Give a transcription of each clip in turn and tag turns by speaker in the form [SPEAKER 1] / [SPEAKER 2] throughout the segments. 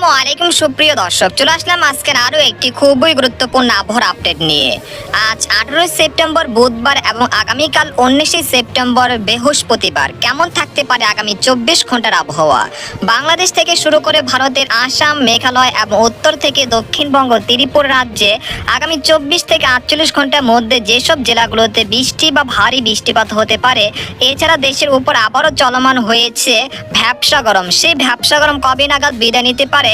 [SPEAKER 1] আসসালামু আলাইকুম সুপ্রিয় দর্শক, চলে আসলাম আজকের আরও একটি খুবই গুরুত্বপূর্ণ আবহাওয়ার আপডেট নিয়ে। আজ 18 সেপ্টেম্বর বুধবার এবং আগামীকাল 19 সেপ্টেম্বর বৃহস্পতিবার কেমন থাকতে পারে আগামী 24 ঘন্টার আবহাওয়া। বাংলাদেশ থেকে শুরু করে ভারতের আসাম, মেঘালয় এবং উত্তর থেকে দক্ষিণবঙ্গ, ত্রিপুরা রাজ্যে আগামী 24 থেকে 48 ঘন্টার মধ্যে যেসব জেলাগুলোতে বৃষ্টি বা ভারী বৃষ্টিপাত হতে পারে। এছাড়া দেশের উপর আবারও চলমান হয়েছে ভ্যাপসা গরম। সেই ভ্যাপসা গরম কবে নাগাদ বিদায় নিতে পারে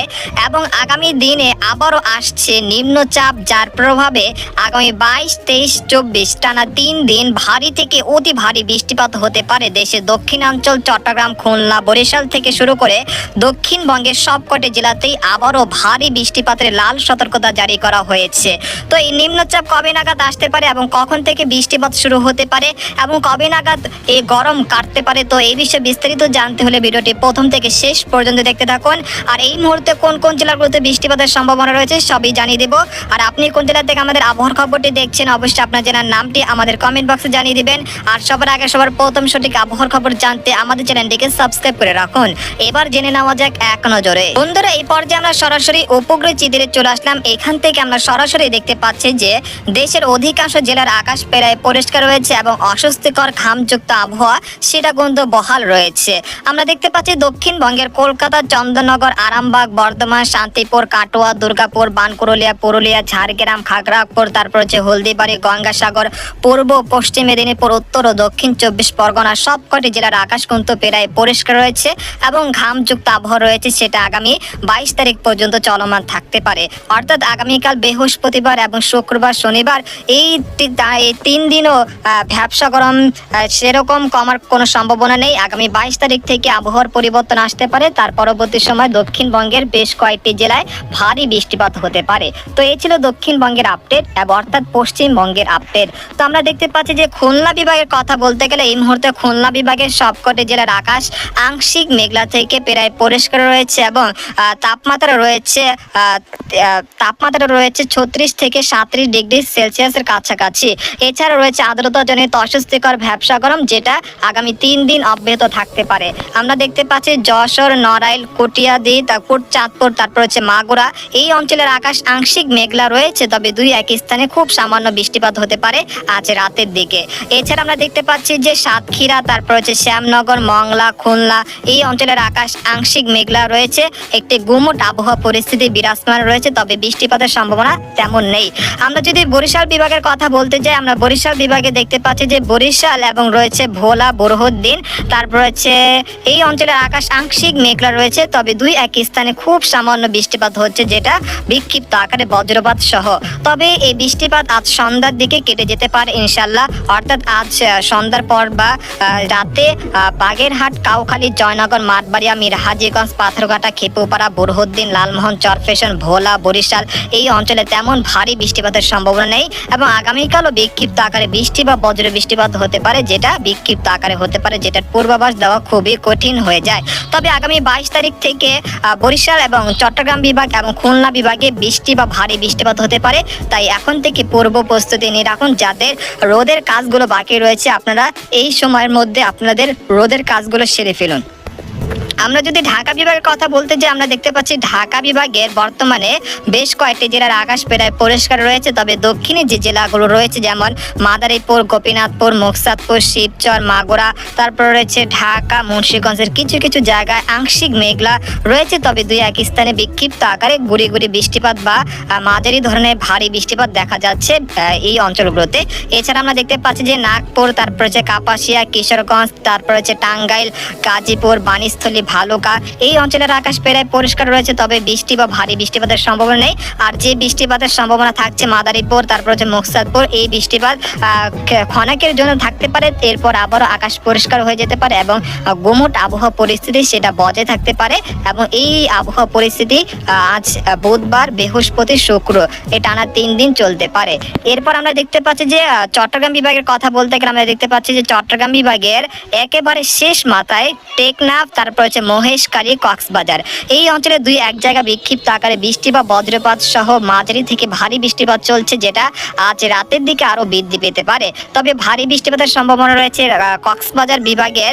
[SPEAKER 1] এবং আগামী দিনে আবারও আসছে নিম্নচাপ, যার প্রভাবে আগামী 22, 23, 24 টানা 3 দিন ভারী থেকে অতি ভারী বৃষ্টিপাত হতে পারে দেশের দক্ষিণাঞ্চল, চট্টগ্রাম, খুলনা, বরিশাল থেকে শুরু করে দক্ষিণবঙ্গের সবকটি জেলাতেই আবারও ভারী বৃষ্টিপাতের লাল সতর্কতা জারি করা হয়েছে। তো এই নিম্নচাপ কবে নাগাদ আসতে পারে এবং কখন থেকে বৃষ্টিপাত শুরু হতে পারে এবং কবে নাগাদ এই গরম কাটতে পারে, তো এই বিষয়ে বিস্তারিত জানতে হলে ভিডিওটি প্রথম থেকে শেষ পর্যন্ত দেখতে থাকুন। আর এই মুহূর্তে কোন কোন জেলাগুলোতে বৃষ্টিপাতের সম্ভাবনা রয়েছে সবই জানিয়ে দেব। আর আপনি কোন জেলা থেকে আমাদের আবহাওয়ার খবরটি দেখছেন অবশ্যই আপনার জেলার নামটি আমাদের কমেন্ট বক্সে জানিয়ে দিবেন। আর সবার আগে সবার প্রথম সঠিক আবহাওয়ার খবর জানতে আমাদের চ্যানেলটিকে সাবস্ক্রাইব করে রাখুন। এবার জেনে নেওয়া যাক এক নজরে। বন্ধুরা, এই পর্যায়ে আমরা সরাসরি উপগ্রহ চিত্রে চলে আসলাম। এখান থেকে আমরা সরাসরি দেখতে পাচ্ছি যে দেশের অধিকাংশ জেলার আকাশ প্রায় পরিষ্কার রয়েছে এবং অস্বস্তিকর ঘামযুক্ত আবহাওয়া সেটা কিন্তু বহাল রয়েছে। আমরা দেখতে পাচ্ছি দক্ষিণবঙ্গের কলকাতা, চন্দননগর, আরামবাগ, বর্ধমান, শান্তিপুর, কাটোয়া, দুর্গাপুর, বানকুরুলিয়া, পুরুলিয়া, ঝাড়গ্রাম, খাগড়াপুর, তারপর হচ্ছে হলদিবাড়ি, গঙ্গাসাগর, পূর্ব পশ্চিম মেদিনীপুর, উত্তর ও দক্ষিণ 24 পরগনা সবকটি জেলার আকাশ কিন্তু প্রায় পরিষ্কার রয়েছে এবং ঘামযুক্ত আবহাওয়া রয়েছে, সেটা আগামী 22 তারিখ পর্যন্ত চলমান থাকতে পারে। অর্থাৎ আগামীকাল বৃহস্পতিবার এবং শুক্রবার, শনিবার এই 3 দিনও ভ্যাপসা গরম সেরকম কমার কোনো সম্ভাবনা নেই। আগামী 22 তারিখ থেকে আবহাওয়ার পরিবর্তন আসতে পারে। তার পরবর্তী সময় দক্ষিণবঙ্গের বেশ কয়েকটি জেলায় ভারী বৃষ্টিপাত হতে পারে। তো এই ছিল দক্ষিণবঙ্গের আপডেট এবং অর্থাৎ পশ্চিমবঙ্গের আপডেট। তো আমরা দেখতে পাচ্ছি যে খুলনা বিভাগের কথা বলতে গেলে এই মুহূর্তে খুলনা বিভাগের সবকটি জেলার আকাশ আংশিক মেঘলা থেকে প্রায় পরিষ্কার রয়েছে এবং তাপমাত্রা রয়েছে 36 থেকে 37 ডিগ্রি সেলসিয়াসের কাছাকাছি। এছাড়া রয়েছে আর্দ্রতাজনিত অস্বস্তিকর ভ্যাপসা গরম, যেটা আগামী 3 দিন অব্যাহত থাকতে পারে। আমরা দেখতে পাচ্ছি যশোর, নড়াইল, কটিয়াদি, তারপর চাঁদপুর, তারপর হচ্ছে মাগুরা এই অঞ্চলের আকাশ আংশিক মেঘলা রয়েছে, তবে 2-1 স্থানে খুব সামান্য বৃষ্টিপাত হতে পারে আজ রাতের দিকে। এছাড়া আমরা দেখতে পাচ্ছি যে সাতক্ষীরা, তারপর হচ্ছে শ্যামনগর, মংলা, খুলনা এই অঞ্চলের আকাশ আংশিক মেঘলা রয়েছে। একটি গুমোট আবহাওয়া পরিস্থিতি বিরাজমান রয়েছে, তবে বৃষ্টিপাতের সম্ভাবনা তেমন নেই। আমরা যদি বরিশাল বিভাগের কথা বলতে যাই, আমরা বরিশাল বিভাগে দেখতে পাচ্ছি যে বরিশাল এবং রয়েছে ভোলা, বোরহানউদ্দিন, তারপর হচ্ছে এই অঞ্চলের আকাশ আংশিক মেঘলা রয়েছে, তবে 2-1 স্থানে খুব সামান্য বৃষ্টিপাত হচ্ছে, যেটা বিক্ষিপ্ত আকারে বজ্রপাত সহ। তবে এই বৃষ্টিপাত আজ সন্ধ্যার দিকে কেটে যেতে পারে ইনশাল্লাহ। অর্থাৎ আজ সন্ধ্যার পর বা রাতে বাগেরহাট, কাউখালী, জয়নগর, মাঠবাড়িয়া, মিরহাজিগঞ্জ, পাথরঘাটা, খেপুপাড়া, বোরহানউদ্দিন, লালমোহন, চরফ্যাশন, ভোলা, বরিশাল এই অঞ্চলে তেমন ভারী বৃষ্টিপাতের সম্ভাবনা নেই এবং আগামীকালও বিক্ষিপ্ত আকারে বৃষ্টি বা বজ্র বৃষ্টিপাত হতে পারে, যেটা বিক্ষিপ্ত আকারে হতে পারে, যেটার পূর্বাভাস দেওয়া খুবই কঠিন হয়ে যায়। তবে আগামী 22 তারিখ থেকে বরিশাল এবং চট্টগ্রাম বিভাগ এবং খুলনা বিভাগে বৃষ্টি বা ভারী বৃষ্টিপাত হতে পারে। তাই এখন থেকে পূর্ব প্রস্তুতি নিয়ে রাখুন। যাদের রোদের কাজগুলো বাকি রয়েছে, আপনারা এই সময়ের মধ্যে আপনাদের রোদের কাজগুলো সেরে ফেলুন। আমরা যদি ঢাকা বিভাগের কথা বলতে যাই, আমরা দেখতে পাচ্ছি ঢাকা বিভাগের বর্তমানে বেশ কয়েকটি জেলার আকাশ প্রায় পরিষ্কার রয়েছে, তবে দক্ষিণে যে জেলাগুলো রয়েছে যেমন মাদারীপুর, গোপীনাথপুর, মুকসাদপুর, শিবচর, মাগুরা, তারপর রয়েছে ঢাকা, মুন্সিগঞ্জের কিছু কিছু জায়গায় আংশিক মেঘলা রয়েছে, তবে 2-1 স্থানে বিক্ষিপ্ত আকারে গুড়ি গুড়ি বৃষ্টিপাত বা মাঝারি ধরনের ভারী বৃষ্টিপাত দেখা যাচ্ছে এই অঞ্চলগুলোতে। এছাড়া আমরা দেখতে পাচ্ছি যে নাগপুর, তারপর হচ্ছে কাপাসিয়া, কিশোরগঞ্জ, তারপর হচ্ছে টাঙ্গাইল, গাজীপুর, বাণীস্থলী, ভালুকা এই অঞ্চলের আকাশ প্রায় পরিষ্কার রয়েছে, তবে বৃষ্টি বা ভারী বৃষ্টিপাতের সম্ভাবনা নেই। আর যে বৃষ্টিপাতের সম্ভাবনা থাকছে মাদারীপুর, তারপর হচ্ছে মুকসাদপুর এই বৃষ্টিপাত ক্ষণিকের জন্য থাকতে পারে, এরপর আবারও আকাশ পরিষ্কার হয়ে যেতে পারে এবং গুমোট আবহাওয়া পরিস্থিতি সেটা বজায় থাকতে পারে এবং এই আবহাওয়া পরিস্থিতি আজ বুধবার, বৃহস্পতি, শুক্র এই টানা 3 দিন চলতে পারে। এরপর আমরা দেখতে পাচ্ছি যে চট্টগ্রাম বিভাগের কথা বলতে গেলে আমরা দেখতে পাচ্ছি যে চট্টগ্রাম বিভাগের একেবারে শেষ মাথায় টেকনাফ, তারপর হচ্ছে রয়েছে মহেশখালী, কক্সবাজার। এই অঞ্চলে দুই এক জায়গা বিক্ষিপ্ত আকারে বৃষ্টি বা বজ্রপাত সহ মাঝারি থেকে ভারী বৃষ্টিপাত চলছে, যেটা আজ রাতের দিকে আরো বৃদ্ধি পেতে পারে। তবে ভারী বৃষ্টিপাতের সম্ভাবনা রয়েছে কক্সবাজার বিভাগের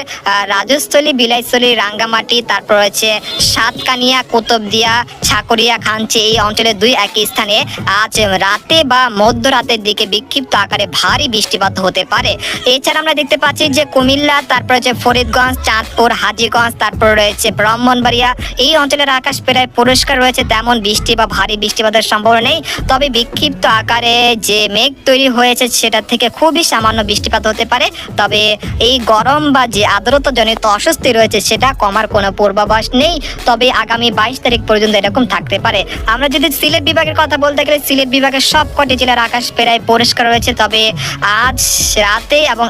[SPEAKER 1] রাজস্থলী, বিলাইছড়ি, রাঙ্গামাটি, তারপর রয়েছে সাতকানিয়া, কুতুবদিয়া, ছাকরিয়া, খাঞ্চি এই অঞ্চলের দুই এক স্থানে আজ রাতে বা মধ্যরাতের দিকে বিক্ষিপ্ত আকারে ভারী বৃষ্টিপাত হতে পারে। এছাড়া আমরা দেখতে পাচ্ছি যে কুমিল্লা, তারপর হচ্ছে ফরিদগঞ্জ, চাঁদপুর, হাজীগঞ্জ, তারপর রয়েছে ব্রাহ্মণবাড়িয়া এই অঞ্চলের আকাশ প্রায় পরিষ্কার রয়েছে, তেমন বৃষ্টি বা ভারী বৃষ্টিপাতের সম্ভাবনা নেই। তবে বিক্ষিপ্ত আকারে যে মেঘ তৈরি হয়েছে সেটা থেকে খুবই সামান্য বৃষ্টিপাত হতে পারে। তবে এই গরম বা যে আর্দ্রতাজনিত অস্বস্তি রয়েছে সেটা কমার কোনো পূর্বাভাস নেই। তবে আগামী 22 তারিখ পর্যন্ত এরকম থাকতে পারে। আমরা যদি সিলেট বিভাগের কথা বলতে গেলে সিলেট বিভাগের সবকটি জেলার আকাশ প্রায় পরিষ্কার রয়েছে। তবে আজ রাতে এবং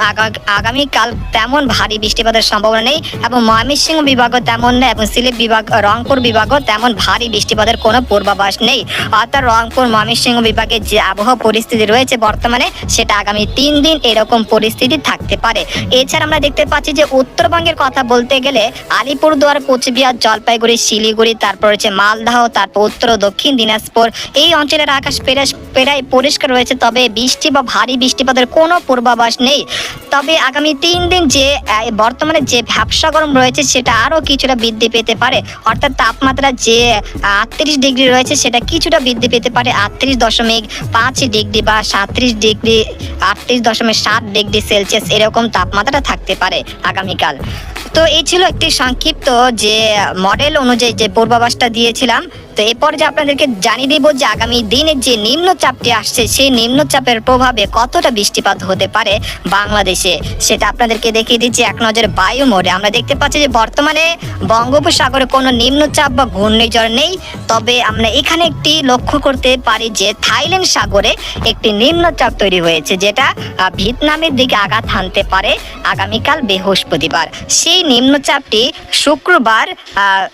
[SPEAKER 1] আগামীকাল তেমন ভারী বৃষ্টিপাতের সম্ভাবনা নেই এবং ময়মনসিংহ বিভাগও তেমন নেই এবং সিলেট বিভাগ, রংপুর বিভাগও তেমন ভারী বৃষ্টিপাতের কোনো পূর্বাভাস নেই। অর্থাৎ রংপুর, ময়মনসিংহ বিভাগের যে আবহাওয়া পরিস্থিতি রয়েছে বর্তমানে সেটা আগামী 3 দিন এরকম পরিস্থিতি থাকতে পারে। এছাড়া আমরা দেখতে পাচ্ছি যে উত্তরবঙ্গের কথা বলতে গেলে আলিপুরদুয়ার, কোচবিহার, জলপাইগুড়ি, শিলিগুড়ি, তারপর হচ্ছে মালদহ, তারপর উত্তর ও দক্ষিণ দিনাজপুর এই অঞ্চলের আকাশ প্রায় পরিষ্কার রয়েছে। তবে বৃষ্টি বা ভারী বৃষ্টিপাতের কোনো পূর্বাভাস নেই। তবে আগামী 3 দিন যে বর্তমানে যে ভ্যাপসা গরম রয়েছে সেটা আরও কিছুটা বৃদ্ধি পেতে পারে। অর্থাৎ তাপমাত্রা যে 38 ডিগ্রি রয়েছে সেটা কিছুটা বৃদ্ধি পেতে পারে 38.5 ডিগ্রি বা 37 ডিগ্রি, 38.7 ডিগ্রি সেলসিয়াস এরকম তাপমাত্রা থাকতে পারে আগামীকাল। তো এই ছিল একটি সংক্ষিপ্ত যে মডেল অনুযায়ী যে পূর্বাভাসটা দিয়েছিলাম। তো এরপর যে আপনাদেরকে জানিয়ে দিব যে আগামী দিনে যে নিম্নচাপটি আসছে সেই নিম্নচাপের প্রভাবে কতটা বৃষ্টিপাত হতে পারে বাংলাদেশে সেটা আপনাদেরকে দেখিয়ে দিচ্ছি এক নজর বায়ু মোড়ে। আমরা দেখতে পাচ্ছি যে বর্তমানে বঙ্গোপসাগরে কোনো নিম্নচাপ বা ঘূর্ণিঝড় নেই। তবে আমরা এখানে একটি লক্ষ্য করতে পারি যে থাইল্যান্ড সাগরে একটি নিম্নচাপ তৈরি হয়েছে, যেটা ভিয়েতনামের দিকে আঘাত হানতে পারে আগামীকাল বৃহস্পতিবার। সেই নিম্নচাপটি শুক্রবার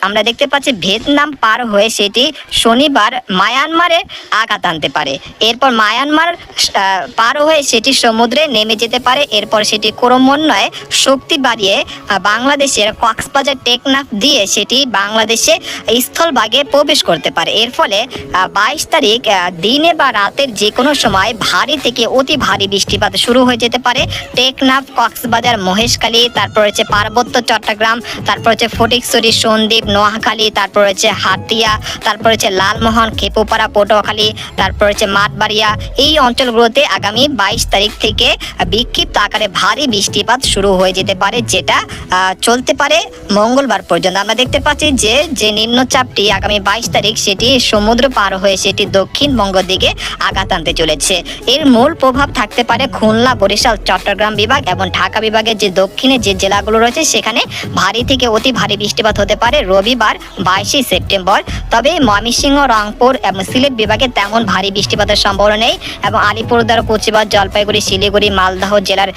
[SPEAKER 1] আমরা দেখতে পাচ্ছি ভিয়েতনাম পার হয়ে সেটি শনিবার মায়ানমারে আঘাত আনতে পারে। এরপর মায়ানমার পার হয়ে সেটি সমুদ্রে নেমে যেতে পারে। এরপর সেটি ক্রমান্বয়ে শক্তি বাড়িয়ে বাংলাদেশের কক্সবাজার, টেকনাফ দিয়ে সেটি বাংলাদেশে স্থলভাগে প্রবেশ করতে পারে। এর ফলে 22 তারিখ দিনে বা রাতের যে কোনো সময় ভারী থেকে অতি ভারী বৃষ্টিপাত শুরু হয়ে যেতে পারে টেকনাফ, কক্সবাজার, মহেশখালী, তারপর হচ্ছে পার্বত্য চট্টগ্রাম, তারপর হচ্ছে ফটিকছড়ি, সন্দ্বীপ, নোয়াখালী, তারপর হচ্ছে হাতিয়া, তারপর হচ্ছে লালমোহন, খেপুপাড়া, পটুয়াখালী, তারপর হচ্ছে মাঠবাড়িয়া এই অঞ্চলগুলোতে আগামী 22 তারিখ থেকে বিক্ষিপ্ত আকারে ভারী বৃষ্টিপাত শুরু হয়ে যেতে পারে, যেটা চলতে পারে মঙ্গলবার পর্যন্ত। আমরা দেখতে পাচ্ছি যে নিম্নচাপটি আগামী 22 তারিখ সেটি সমুদ্র পার হয়ে সেটি দক্ষিণবঙ্গের দিকে আঘাত আনতে চলেছে। এর মূল প্রভাব থাকতে পারে খুলনা, বরিশাল, চট্টগ্রাম বিভাগ এবং ঢাকা বিভাগের যে দক্ষিণে যে জেলাগুলো রয়েছে সেখানে ভারী থেকে অতি ভারী বৃষ্টিপাত হতে পারে রবিবার 22 সেপ্টেম্বর। তবে ময়মনসিংহ, রংপুর এবং সিলেট বিভাগে তেমন ভারী বৃষ্টিপাতের সম্ভাবনা নেই এবং আলিপুরদুয়ার, কোচবিহার, জলপাইগুড়ি, শিলিগুড়ি, মালদহ জেলার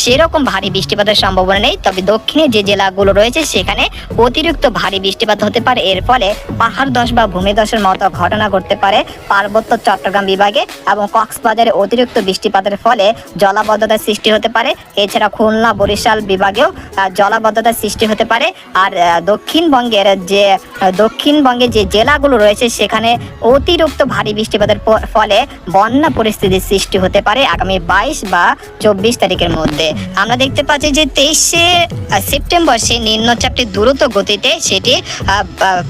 [SPEAKER 1] সেরকম ভারী বৃষ্টিপাতের সম্ভাবনা নেই। তবে দক্ষিণে যে জেলাগুলো রয়েছে সেখানে অতিরিক্ত ভারী বৃষ্টিপাত হতে পারে। এর ফলে পাহাড় ধস বা ভূমিধসের মতো ঘটনা ঘটতে পারে পার্বত্য চট্টগ্রাম বিভাগে এবং কক্সবাজারে অতিরিক্ত বৃষ্টিপাতের ফলে জলাবদ্ধতার সৃষ্টি হতে পারে। এছাড়া খুলনা, বরিশাল বিভাগেও জলাবদ্ধতার সৃষ্টি হতে পারে। আর দক্ষিণবঙ্গে যে জেলাগুলো রয়েছে সেখানে অতিরিক্ত ভারী বৃষ্টিপাতের ফলে বন্যা পরিস্থিতির সৃষ্টি হতে পারে আগামী 22 বা 24 তারিখের মধ্যে। আমরা দেখতে পাচ্ছি যে 23 সেপ্টেম্বর সেই নিম্নচাপটি দ্রুত গতিতে সেটি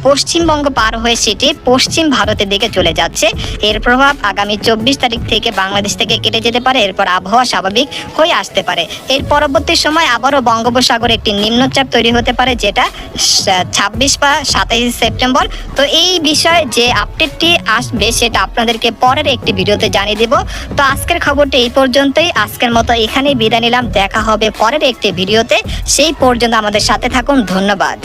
[SPEAKER 1] পশ্চিমবঙ্গ পার হয়ে সেটি পশ্চিম ভারতের দিকে চলে যাচ্ছে। এর প্রভাব আগামী 24 তারিখ থেকে বাংলাদেশ থেকে কেটে যেতে পারে। এরপর আবহাওয়া স্বাভাবিক হয়ে আসতে পারে। এর পরবর্তী সময় আবারও বঙ্গোপসাগরে একটি নিম্নচাপ তৈরি হতে পারে, যেটা 26 বা 27 সেপ্টেম্বর। তো এই বিষয়ে যে আপডেটটি আসবে সেটা আপনাদেরকে পরের একটি ভিডিওতে জানিয়ে দেব। তো আজকের খবরটা এই পর্যন্তই। আজকের মতো এখানেই বিদায় নিলাম। দেখা হবে পরের একটি ভিডিওতে। সেই পর্যন্ত আমাদের সাথে থাকুন। ধন্যবাদ।